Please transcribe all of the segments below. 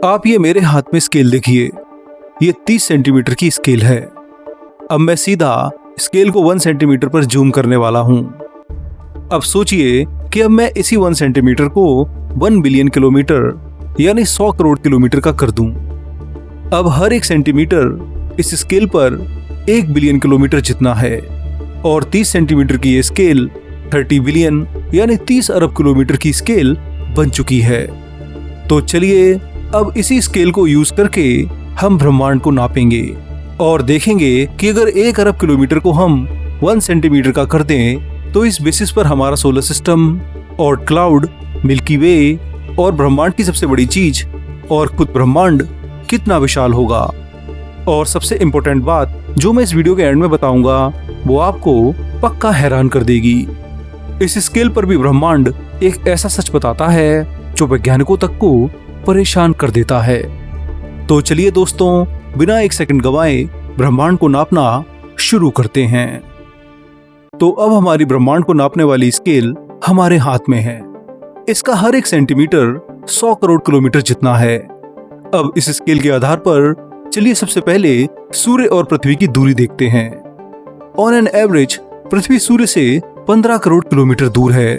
आप ये मेरे हाथ में स्केल देखिए, ये 30 सेंटीमीटर की स्केल है। अब मैं सीधा स्केल को 1 सेंटीमीटर पर जूम करने वाला हूं। अब सोचिए कि अब मैं इसी 1 सेंटीमीटर को 1 बिलियन किलोमीटर यानी 100 करोड़ किलोमीटर का कर दूं। अब हर एक सेंटीमीटर इस स्केल पर 1 बिलियन किलोमीटर जितना है और 30 सेंटीमीटर की ये स्केल 30 बिलियन यानी 30 अरब किलोमीटर की स्केल बन चुकी है। तो चलिए अब इसी स्केल को यूज करके हम ब्रह्मांड को नापेंगे और देखेंगे कि अगर 1 अरब किलोमीटर को हम 1 सेंटीमीटर का कर दें तो इस बेसिस पर हमारा सोलर सिस्टम और क्लाउड, मिल्की वे और ब्रह्मांड की सबसे बड़ी चीज और खुद ब्रह्मांड कितना विशाल होगा। और सबसे इम्पोर्टेंट बात जो मैं इस वीडियो के एंड में बताऊंगा वो आपको पक्का हैरान कर देगी। इस स्केल पर भी ब्रह्मांड एक ऐसा सच बताता है जो वैज्ञानिकों तक को परेशान कर देता है। तो चलिए दोस्तों, बिना एक सेकंड गवाए ब्रह्मांड को नापना शुरू करते हैं। तो अब हमारी ब्रह्मांड को नापने वाली स्केल हमारे हाथ में है। इसका हर एक सेंटीमीटर 100 करोड़ किलोमीटर जितना है। अब इस स्केल के आधार पर चलिए सबसे पहले सूर्य और पृथ्वी की दूरी देखते हैं। ऑन एन एवरेज पृथ्वी सूर्य से 15 करोड़ किलोमीटर दूर है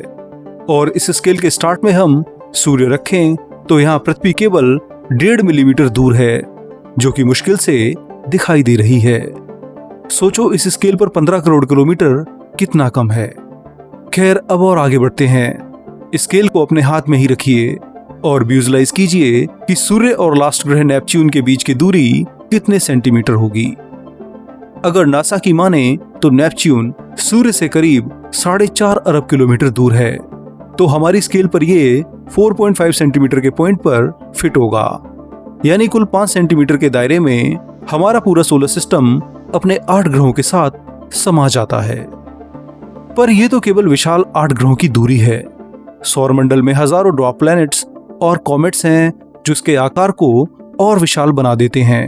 और इस स्केल के स्टार्ट में हम सूर्य रखें तो यहाँ पृथ्वी केवल 1.5 मिलीमीटर दूर है, जो कि मुश्किल से दिखाई दे रही है। सोचो इस स्केल पर 15 करोड़ किलोमीटर कितना कम है। खैर अब और आगे बढ़ते हैं। स्केल को अपने हाथ में ही रखिए और विजुअलाइज कीजिए कि सूर्य और लास्ट ग्रह नेपच्यून के बीच की दूरी कितने सेंटीमीटर होगी। अगर नासा की माने तो नेपच्यून सूर्य से करीब 4.5 अरब किलोमीटर दूर है, तो हमारी स्केल पर ये 4.5 सेंटीमीटर के पॉइंट पर फिट होगा। यानी कुल 5 सेंटीमीटर के दायरे में हमारा पूरा सोलर सिस्टम अपने 8 ग्रहों के साथ समा जाता है। पर यह तो केवल विशाल 8 ग्रहों की दूरी है। सौरमंडल में हजारों ड्वार्फ प्लैनेट्स और कॉमेट्स हैं जो इसके आकार को और विशाल बना देते हैं।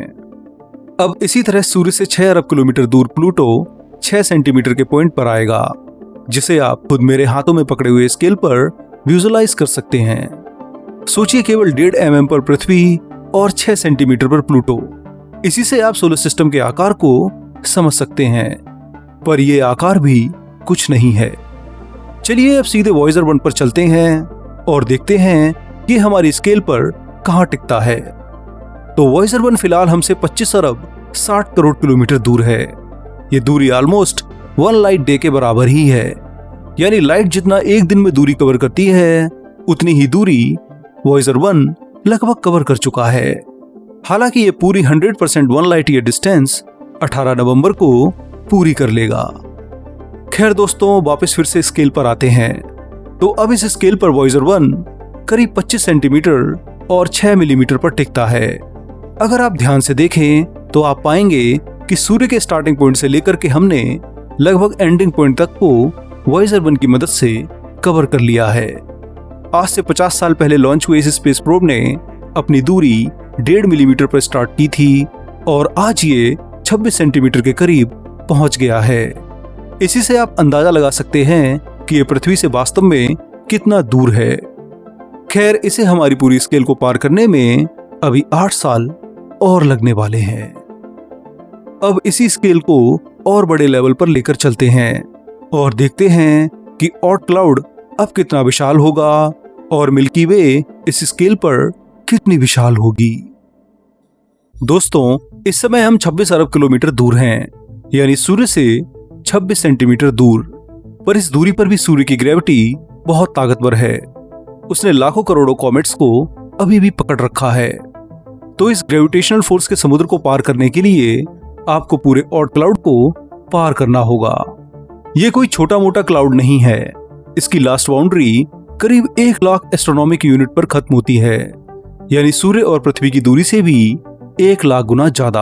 अब इसी तरह सूर्य से 6 अरब किलोमीटर दूर प्लूटो 6 सेंटीमीटर के पॉइंट पर आएगा, जिसे आप खुद मेरे हाथों में पकड़े हुए स्केल पर विजुअलाइज कर सकते हैं। सोचिए केवल 1.5 mm पर पृथ्वी और 6 सेंटीमीटर पर प्लूटो। इसी से आप सोलर सिस्टम के आकार को समझ सकते हैं, पर यह आकार भी कुछ नहीं है। चलिए अब सीधे वॉयेजर 1 पर चलते हैं और देखते हैं कि हमारी स्केल पर कहां टिकता है। तो वॉयेजर 1 फिलहाल हमसे 25 अरब 60 करोड़ किलोमीटर दूर है। ये दूरी ऑलमोस्ट 1 लाइट डे के बराबर ही है। यानी लाइट जितना एक दिन में दूरी कवर करती है उतनी ही दूरी वॉयेजर 1 लगभग कवर कर चुका है। हालांकि ये पूरी 100% 1 लाइट ईयर डिस्टेंस 18 नवंबर को पूरी कर लेगा। खैर दोस्तों, वापस फिर से स्केल पर आते हैं। तो अब इस स्केल पर वॉयेजर 1 करीब 25 सेंटीमीटर और 6 मिलीमीटर पर टिकता है। अगर आप ध्यान से देखें तो आप पाएंगे कि सूर्य के स्टार्टिंग पॉइंट से लेकर के हमने लगभग एंडिंग पॉइंट तक को वॉयेजर 1 की मदद से कवर कर लिया है। आज से 50 साल पहले लॉन्च हुए इस स्पेस प्रोब ने अपनी दूरी 1.5 मिलीमीटर पर स्टार्ट की थी और आज ये 26 सेंटीमीटर के करीब पहुंच गया है। इसी से आप अंदाजा लगा सकते हैं कि ये पृथ्वी से वास्तव में कितना दूर है। खैर इसे हमारी पूरी स्केल को पार करने में अभी 8 साल और लगने वाले हैं। अब इसी स्केल को और बड़े लेवल पर लेकर चलते हैं और देखते हैं कि ऑट क्लाउड अब कितना विशाल होगा और मिल्की वे इस स्केल पर कितनी विशाल होगी। दोस्तों, इस समय हम 26 अरब किलोमीटर दूर हैं, यानी सूर्य से 26 सेंटीमीटर दूर। पर इस दूरी पर भी सूर्य की ग्रेविटी बहुत ताकतवर है। उसने लाखों करोड़ों कॉमेट्स को अभी भी पकड़ रखा है। तो इस ग्रेविटेशनल फोर्स के समुद्र को पार करने के लिए आपको पूरे ऑट क्लाउड को पार करना होगा। यह कोई छोटा मोटा क्लाउड नहीं है। इसकी लास्ट बाउंड्री करीब 1 लाख एस्ट्रोनॉमिक यूनिट पर खत्म होती है, यानी सूर्य और पृथ्वी की दूरी से भी 1 लाख गुना ज्यादा।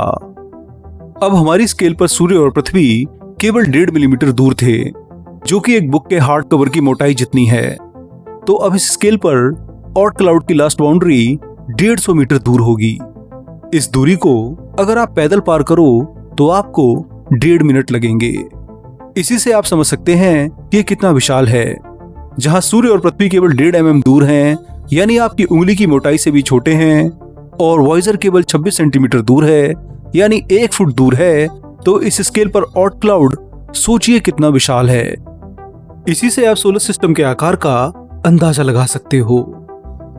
अब हमारी स्केल पर सूर्य और पृथ्वी केवल 1.5 मिलीमीटर दूर थे, जो कि एक बुक के हार्ड कवर की मोटाई जितनी है। तो अब इस स्केल पर ऑट क्लाउड की लास्ट बाउंड्री 150 मीटर दूर होगी। इस दूरी को अगर आप पैदल पार करो तो आपको 1.5 मिनट लगेंगे। इसी से आप समझ सकते हैं कि ये कितना विशाल है। जहां सूर्य और पृथ्वी केवल 1.5 mm दूर हैं, यानी आपकी उंगली की मोटाई से भी छोटे हैं, और वॉइजर केवल 26 सेंटीमीटर दूर है, यानी 1 फुट दूर है, तो इस स्केल पर ऑट क्लाउड सोचिए कितना विशाल है। इसी से आप सोलर सिस्टम के आकार का अंदाजा लगा सकते हो।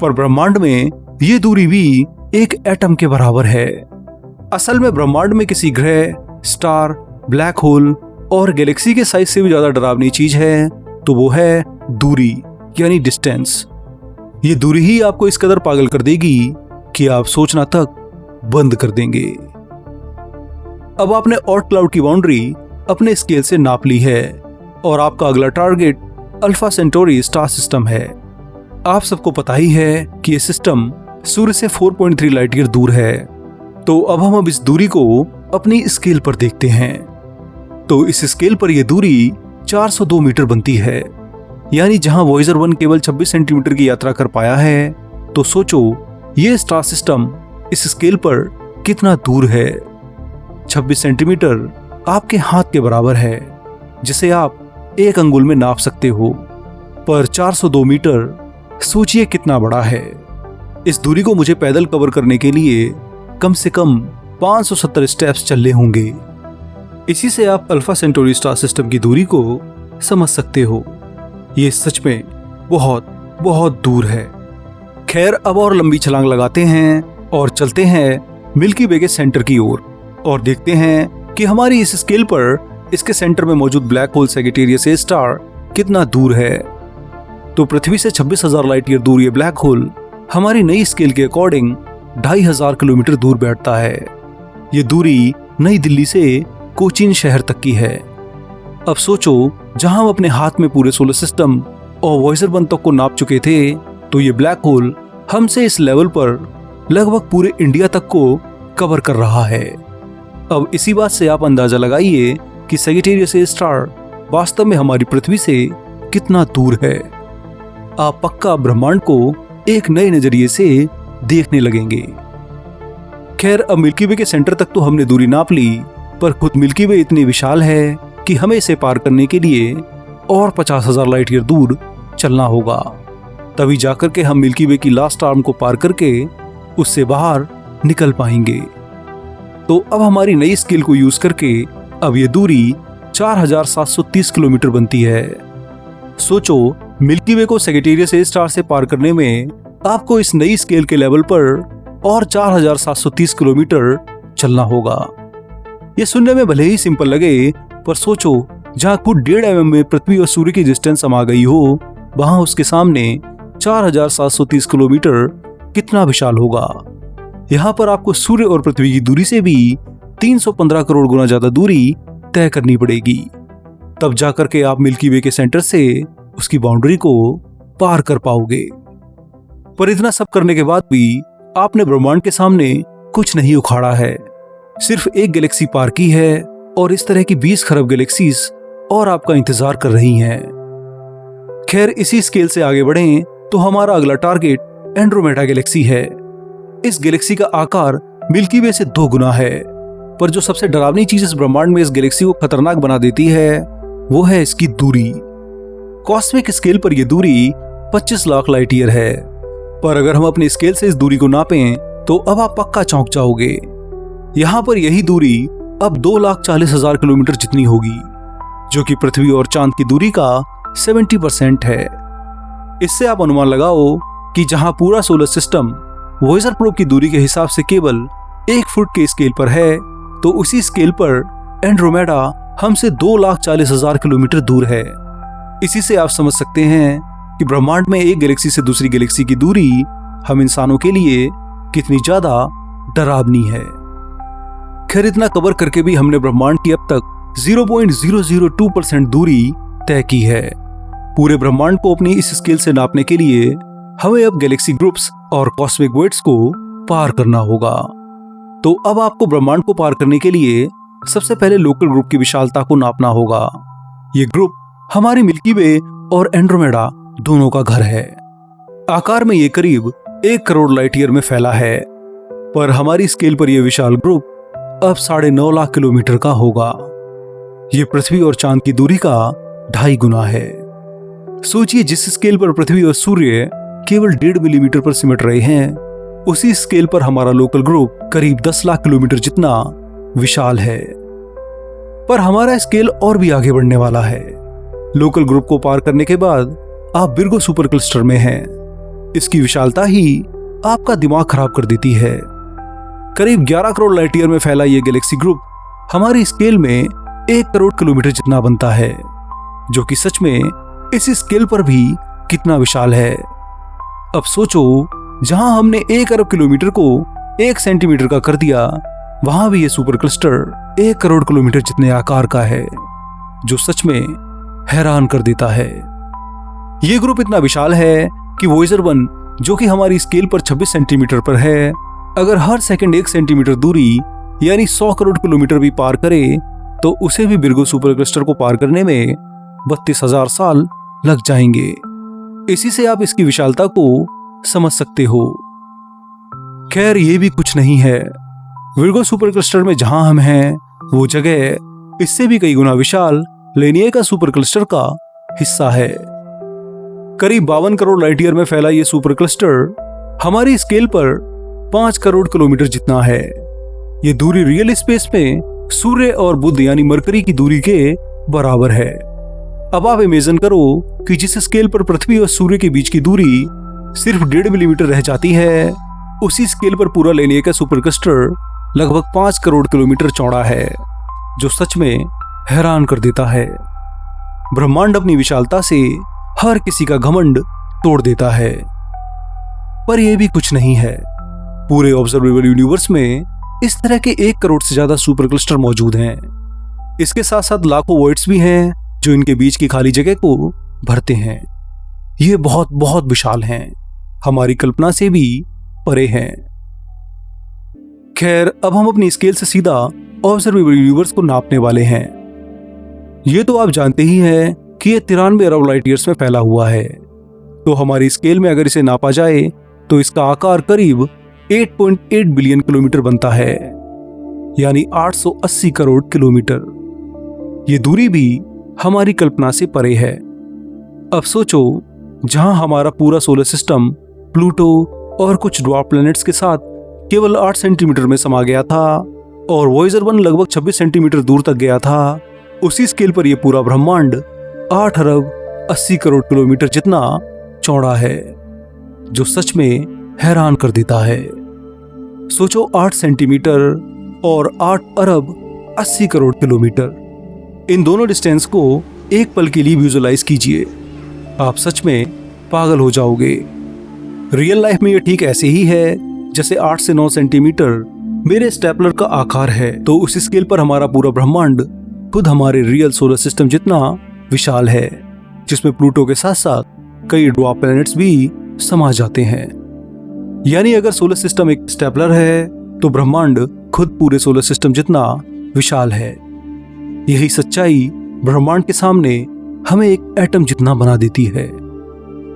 पर ब्रह्मांड में ये दूरी भी एक एटम के बराबर है। असल में ब्रह्मांड में किसी ग्रह, स्टार, ब्लैक होल और गैलेक्सी के साइज से भी ज्यादा डरावनी चीज है तो वो है दूरी, यानी डिस्टेंस। ये दूरी ही आपको इस कदर पागल कर देगी कि आप सोचना तक बंद कर देंगे। अब आपने ऑट क्लाउड की बाउंड्री अपने स्केल से नाप ली है और आपका अगला target alpha Centauri star system है। आप सबको पता ही है कि यह सिस्टम सूर्य से 4.3 लाइट ईयर दूर है। तो अब इस दूरी को अपनी स्केल पर देखते हैं। तो इस स्केल पर यह दूरी 402 मीटर बनती है, यानी जहां वॉइजर 1 केवल 26 सेंटीमीटर की यात्रा कर पाया है, तो सोचो ये स्टार सिस्टम इस स्केल पर कितना दूर है। 26 सेंटीमीटर आपके हाथ के बराबर है, जिसे आप एक अंगुल में नाप सकते हो, पर 402 मीटर सोचिए कितना बड़ा है। इस दूरी को मुझे पैदल कवर करने के लिए कम से कम 570 स्टेप्स चलने होंगे। इसी से आप अल्फा सेंटोरी स्टार सिस्टम की दूरी को समझ सकते हो। ये सच में बहुत बहुत दूर है। खैर, अब और लंबी छलांग लगाते हैं और चलते हैं मिल्की वे के सेंटर की ओर और देखते हैं कि हमारी इस स्केल पर इसके सेंटर में मौजूद black hole Sagittarius A star कितना दूर है। तो पृथ्वी से 26,000 लाइट ईयर दूर ये ब्लैक होल हमारी नई स्केल के अकॉर्डिंग 2,500 किलोमीटर दूर बैठता है। ये दूरी नई दिल्ली से कोचीन शहर तक की है। अब सोचो, जहां हम अपने हाथ में पूरे सोलर सिस्टम और वॉइजर 1 तक को नाप चुके थे, तो ये ब्लैक होल हमसे इस लेवल पर लगभग पूरे इंडिया तक को कवर कर रहा है। अब इसी बात से आप अंदाजा लगाइए कि सैजिटेरियस ए स्टार वास्तव में हमारी पृथ्वी से कितना दूर है। आप पक्का ब्रह्मांड को एक नए नजरिए से देखने लगेंगे। खैर, अब मिल्की वे के सेंटर तक तो हमने दूरी नाप ली, पर खुद मिल्की वे इतनी विशाल है कि हमें इसे पार करने के लिए और 50,000 लाइट ईयर दूर चलना होगा। तभी जाकर के हम मिल्की वे की लास्ट आर्म को पार करके उससे बाहर निकल पाएंगे। तो अब हमारी नई स्केल को यूज करके अब ये दूरी 4,730 किलोमीटर बनती है। सोचो, मिल्की वे को सैजिटेरियस ए स्टार से पार करने में आपको इस नई स्केल के लेवल पर और 4,730 किलोमीटर चलना होगा। ये सुनने में भले ही सिंपल लगे, पर सोचो, जहां खुद 1.5 mm में पृथ्वी और सूर्य की डिस्टेंस समा गई हो, वहां उसके सामने 4,730 किलोमीटर कितना विशाल होगा। यहाँ पर आपको सूर्य और पृथ्वी की दूरी से भी 315 करोड़ गुना ज्यादा दूरी तय करनी पड़ेगी। तब जाकर के आप मिल्की वे के सेंटर से उसकी बाउंड्री को पार कर पाओगे। पर इतना सब करने के बाद भी आपने ब्रह्मांड के सामने कुछ नहीं उखाड़ा है, सिर्फ एक गैलेक्सी पार की है और इस तरह की 20 खरब गैलेक्सीज और आपका इंतजार कर रही हैं। खैर, इसी स्केल से आगे बढ़ें तो हमारा अगला टारगेट एंड्रोमेडा गैलेक्सी है। इस गैलेक्सी का आकार मिल्की वे से 2 गुना है, पर जो सबसे डरावनी चीज इस ब्रह्मांड में इस गैलेक्सी को खतरनाक बना देती है वो है इसकी दूरी। कॉस्मिक स्केल पर यह दूरी 25 लाख लाइट ईयर है, पर अगर हम अपने स्केल से इस दूरी को नापें तो अब आप पक्का चौंक जाओगे। यहाँ पर यही दूरी अब 2,40,000 किलोमीटर जितनी होगी, जो कि पृथ्वी और चांद की दूरी का 70% है। इससे आप अनुमान लगाओ कि जहां पूरा सोलर सिस्टम वॉइजर प्रोब की दूरी के हिसाब से केवल 1 फुट के स्केल पर है, तो उसी स्केल पर एंड्रोमेडा हमसे 2,40,000 किलोमीटर दूर है। इसी से आप समझ सकते हैं कि ब्रह्मांड में एक गैलेक्सी से दूसरी गैलेक्सी की दूरी हम इंसानों के लिए कितनी ज्यादा डरावनी है। खैर, इतना कवर करके भी हमने ब्रह्मांड की अब तक 0.002% दूरी तय की है। पूरे ब्रह्मांड को अपनी इस स्केल से नापने के लिए हमें अब गैलेक्सी ग्रुप्स और कॉस्मिक वॉइड्स को पार करना होगा। तो अब आपको ब्रह्मांड को पार करने के लिए सबसे पहले लोकल ग्रुप की विशालता को नापना होगा। ये ग्रुप हमारी मिल्की वे और एंड्रोमेडा दोनों का घर है। आकार में ये करीब 1 करोड़ लाइट ईयर में फैला है, पर हमारी स्केल पर यह विशाल ग्रुप अब 9.5 लाख किलोमीटर का होगा। ये पृथ्वी और चांद की दूरी का 2.5 गुना है। सोचिए, जिस स्केल पर पृथ्वी और सूर्य केवल 1.5 मिलीमीटर पर सिमट रहे हैं, उसी स्केल पर हमारा लोकल ग्रुप करीब 10 लाख किलोमीटर जितना विशाल है। पर हमारा स्केल और भी आगे बढ़ने वाला है। लोकल ग्रुप को पार करने के बाद आप विर्गो सुपर क्लस्टर में हैं। इसकी विशालता ही आपका दिमाग खराब कर देती है। करीब 11 करोड़ लाइट ईयर में फैला ये गैलेक्सी ग्रुप हमारी स्केल में 1 करोड़ किलोमीटर जितना बनता है, जो कि सच में इस स्केल पर भी कितना विशाल है। अब सोचो, जहां हमने 1 अरब किलोमीटर को 1 सेंटीमीटर का कर दिया, वहां भी ये सुपर क्लस्टर 1 करोड़ किलोमीटर जितने आकार का है, जो सच में हैरान कर देता है। ये ग्रुप इतना विशाल है कि वॉयेजर 1, जो कि हमारी स्केल पर 26 सेंटीमीटर पर है, अगर हर सेकंड 1 सेंटीमीटर दूरी यानी 100 करोड़ किलोमीटर भी पार करे तो उसे भी विर्गो सुपर क्लस्टर को पार करने में 32,000 साल लग जाएंगे। इसी से आप इसकी विशालता को समझ सकते हो। खैर, ये भी कुछ नहीं है। विर्गो सुपर क्लस्टर में जहां हम हैं, वो जगह इससे भी कई गुना विशाल लेनिएका सुपर क्लस्टर का हिस्सा है। करीब 52 करोड़ लाइट ईयर में फैला ये सुपर क्लस्टर हमारी स्केल पर 5 करोड़ किलोमीटर जितना है। ये दूरी रियल स्पेस में सूर्य और बुध यानी मरकरी की दूरी के बराबर है। अब आप इमेजिन करो कि जिस स्केल पर पृथ्वी और सूर्य के बीच की दूरी सिर्फ 1.5 मिलीमीटर रह जाती है, उसी स्केल पर पूरा लेनिएका सुपर क्लस्टर लगभग 5 करोड़ किलोमीटर चौड़ा है, जो सच में हैरान कर देता है। ब्रह्मांड अपनी विशालता से हर किसी का घमंड तोड़ देता है। पर यह भी कुछ नहीं है। पूरे ऑब्जर्वेबल यूनिवर्स में इस तरह के 1 करोड़ से ज्यादा सुपर क्लस्टर मौजूद हैं। इसके साथ साथ लाखों वॉइड्स भी हैं जो इनके बीच की खाली जगह को भरते हैं। ये बहुत बहुत विशाल हैं, हमारी कल्पना से भी परे हैं। खैर, अब हम अपनी स्केल से सीधा ऑब्जर्वेबल यूनिवर्स को नापने वाले हैं। ये तो आप जानते ही हैं कि ये 93 अरब लाइट ईयर्स में फैला हुआ है। तो हमारी स्केल में अगर इसे नापा जाए तो इसका आकार करीब 8.8 बिलियन किलोमीटर बनता है, यानी 880 करोड़ किलोमीटर। ये दूरी भी हमारी कल्पना से परे है। अब सोचो, जहां हमारा पूरा सोलर सिस्टम प्लूटो और कुछ ड्वार्फ प्लैनेट्स के साथ केवल 8 सेंटीमीटर में समा गया था और वॉयेजर 1 लगभग 26 सेंटीमीटर दूर तक गया था, उसी स्केल पर यह पूरा ब्रह्मांड 8 अरब 80 करोड़ किलोमीटर जितना चौड़ा है, जो सच में हैरान कर देता है। सोचो, 8 सेंटीमीटर और 8 अरब 80 करोड़ किलोमीटर, इन दोनों डिस्टेंस को एक पल के लिए विजुअलाइज कीजिए। आप सच में पागल हो जाओगे। रियल लाइफ में ये ठीक ऐसे ही है जैसे 8 से 9 सेंटीमीटर मेरे स्टेपलर का आकार है, तो उस स्केल पर हमारा पूरा ब्रह्मांड खुद हमारे रियल सोलर सिस्टम जितना विशाल है, जिसमें प्लूटो के साथ साथ कई ड्वार्फ प्लैनेट्स भी समा जाते हैं। यानी अगर सोलर सिस्टम एक स्टेपलर है तो ब्रह्मांड खुद पूरे सोलर सिस्टम जितना विशाल है। यही सच्चाई ब्रह्मांड के सामने हमें एक एटम जितना बना देती है।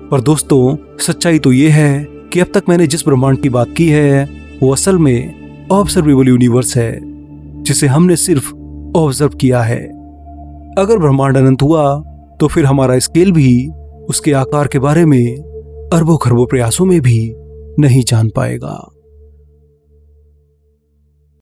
पर दोस्तों, सच्चाई तो ये है कि अब तक मैंने जिस ब्रह्मांड की बात की है वो असल में ऑब्जर्वेबल यूनिवर्स है, जिसे हमने सिर्फ ऑब्जर्व किया है। अगर ब्रह्मांड अनंत हुआ तो फिर हमारा स्केल भी उसके आकार के बारे में अरबों खरबों प्रयासों में भी नहीं जान पाएगा।